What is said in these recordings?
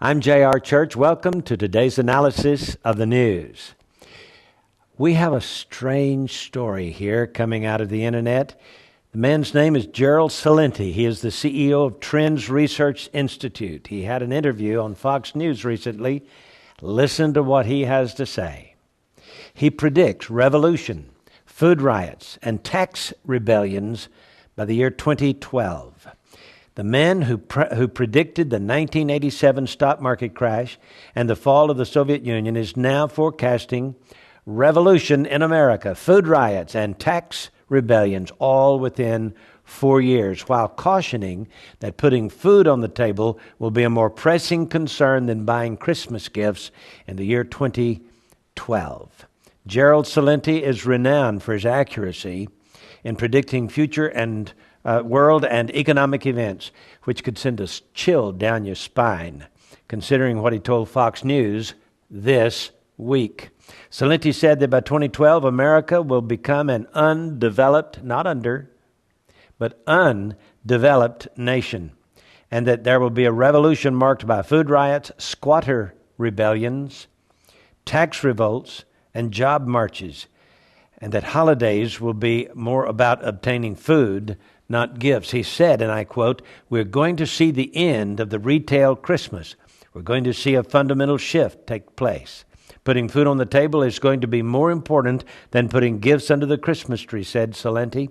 I'm J.R. Church. Welcome to today's analysis of the news. We have a strange story here coming out of the internet. The man's name is Gerald Celente. He is the CEO of Trends Research Institute. He had an interview on Fox News recently. Listen to what he has to say. He predicts revolution, food riots, and tax rebellions by the year 2012. The man who predicted the 1987 stock market crash and the fall of the Soviet Union is now forecasting revolution in America, food riots, and tax rebellions all within 4 years, while cautioning that putting food on the table will be a more pressing concern than buying Christmas gifts in the year 2012. Gerald Celente is renowned for his accuracy in predicting future and world and economic events, which could send a chill down your spine, considering what he told Fox News this week. Celente said that by 2012, America will become an undeveloped, not under, but undeveloped nation, and that there will be a revolution marked by food riots, squatter rebellions, tax revolts, and job marches, and that holidays will be more about obtaining food, not gifts. He said, and I quote, "We're going to see the end of the retail Christmas. We're going to see a fundamental shift take place. Putting food on the table is going to be more important than putting gifts under the Christmas tree," said Celente,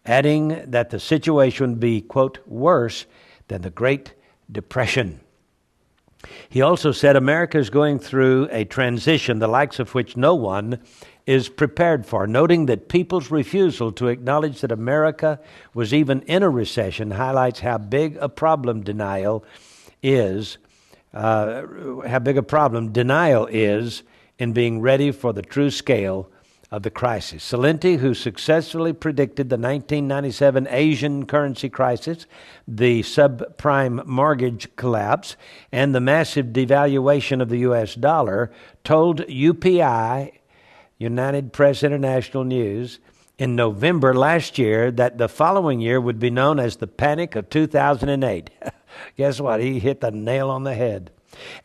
adding that the situation would be, quote, "worse than the Great Depression." He also said America is going through a transition, the likes of which no one is prepared for, noting that people's refusal to acknowledge that America was even in a recession highlights how big a problem denial is in being ready for the true scale of the crisis. Celente, who successfully predicted the 1997 Asian currency crisis, the subprime mortgage collapse, and the massive devaluation of the U.S. dollar, told UPI, United Press International News, in November last year that the following year would be known as the Panic of 2008. Guess what? He hit the nail on the head,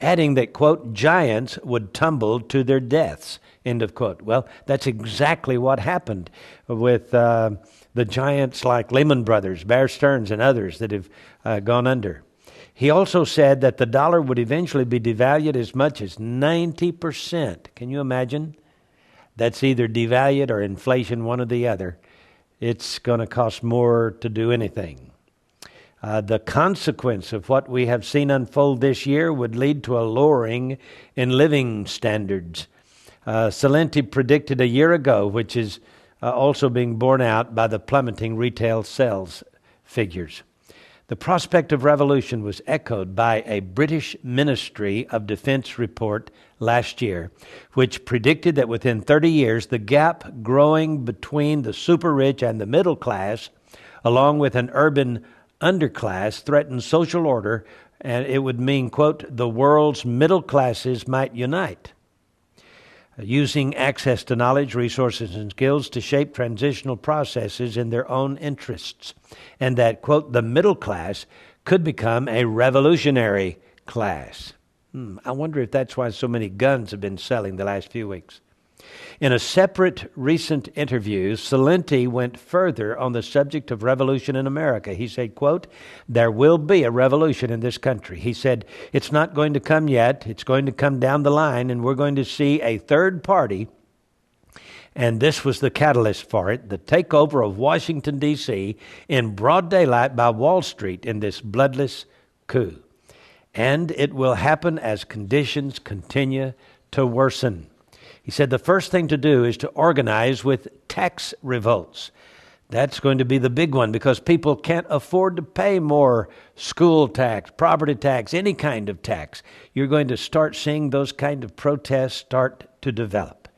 adding that, quote, "giants would tumble to their deaths," end of quote. Well, that's exactly what happened with the giants like Lehman Brothers, Bear Stearns, and others that have gone under. He also said that the dollar would eventually be devalued as much as 90%. Can you imagine? That's either devalued or inflation, one or the other. It's going to cost more to do anything. The consequence of what we have seen unfold this year would lead to a lowering in living standards. Celente predicted a year ago, which is also being borne out by the plummeting retail sales figures. The prospect of revolution was echoed by a British Ministry of Defense report last year, which predicted that within 30 years, the gap growing between the super rich and the middle class, along with an urban underclass, threatened social order, and it would mean, quote, "the world's middle classes might unite, using access to knowledge, resources, and skills to shape transitional processes in their own interests," and that, quote, "the middle class could become a revolutionary class." I wonder if that's why so many guns have been selling the last few weeks. In a separate recent interview, Celente went further on the subject of revolution in America. He said, quote, "there will be a revolution in this country." He said, "it's not going to come yet. It's going to come down the line, and we're going to see a third party." And this was the catalyst for it, the takeover of Washington, D.C. in broad daylight by Wall Street in this bloodless coup. And it will happen as conditions continue to worsen. He said the first thing to do is to organize with tax revolts. That's going to be the big one because people can't afford to pay more school tax, property tax, any kind of tax. You're going to start seeing those kind of protests start to develop.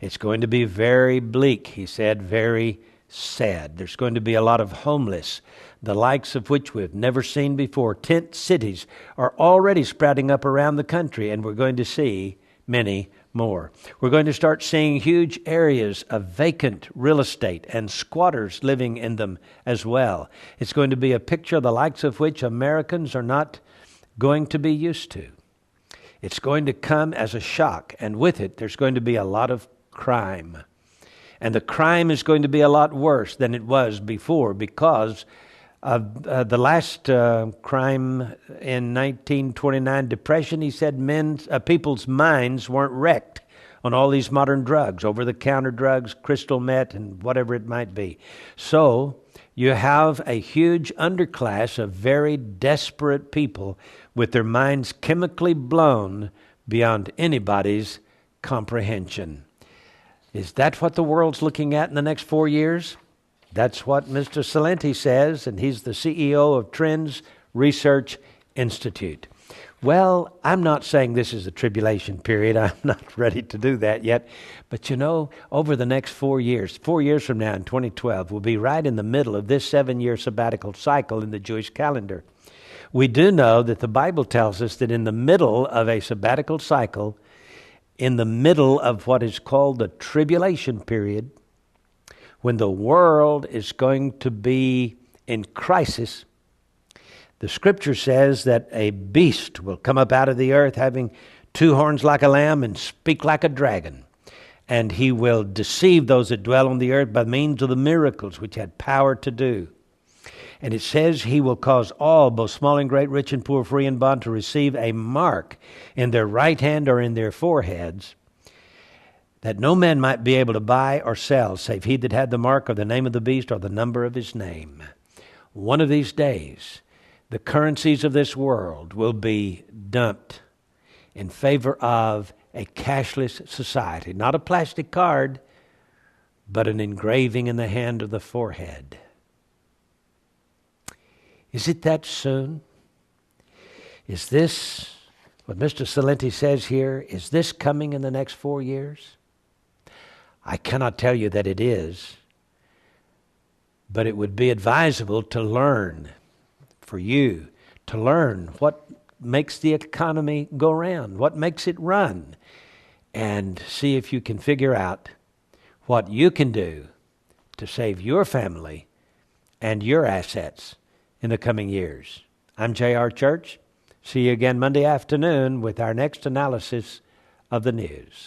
It's going to be very bleak, he said, very sad. There's going to be a lot of homeless, the likes of which we've never seen before. Tent cities are already sprouting up around the country, and we're going to see many more. We're going to start seeing huge areas of vacant real estate and squatters living in them as well. It's going to be a picture the likes of which Americans are not going to be used to. It's going to come as a shock, and with it, there's going to be a lot of crime. And the crime is going to be a lot worse than it was before because of the last crime in 1929, Depression. He said people's minds weren't wrecked on all these modern drugs, over-the-counter drugs, crystal meth, and whatever it might be. So you have a huge underclass of very desperate people with their minds chemically blown beyond anybody's comprehension. Is that what the world's looking at in the next 4 years? That's what Mr. Celente says, and he's the CEO of Trends Research Institute. Well, I'm not saying this is a tribulation period. I'm not ready to do that yet. But over the next 4 years, 4 years from now in 2012, we'll be right in the middle of this 7-year sabbatical cycle in the Jewish calendar. We do know that the Bible tells us that in the middle of a sabbatical cycle, in the middle of what is called the tribulation period, when the world is going to be in crisis, the Scripture says that a beast will come up out of the earth having 2 horns like a lamb and speak like a dragon. And he will deceive those that dwell on the earth by means of the miracles which had power to do. And it says he will cause all, both small and great, rich and poor, free and bond, to receive a mark in their right hand or in their foreheads, that no man might be able to buy or sell, save he that had the mark or the name of the beast or the number of his name. One of these days, the currencies of this world will be dumped in favor of a cashless society. Not a plastic card, but an engraving in the hand of the forehead. Is it that soon? Is this, what Mr. Celente says here, is this coming in the next 4 years? I cannot tell you that it is, but it would be advisable to learn, for you, to learn what makes the economy go round, what makes it run, and see if you can figure out what you can do to save your family and your assets in the coming years. I'm J.R. Church. See you again Monday afternoon with our next analysis of the news.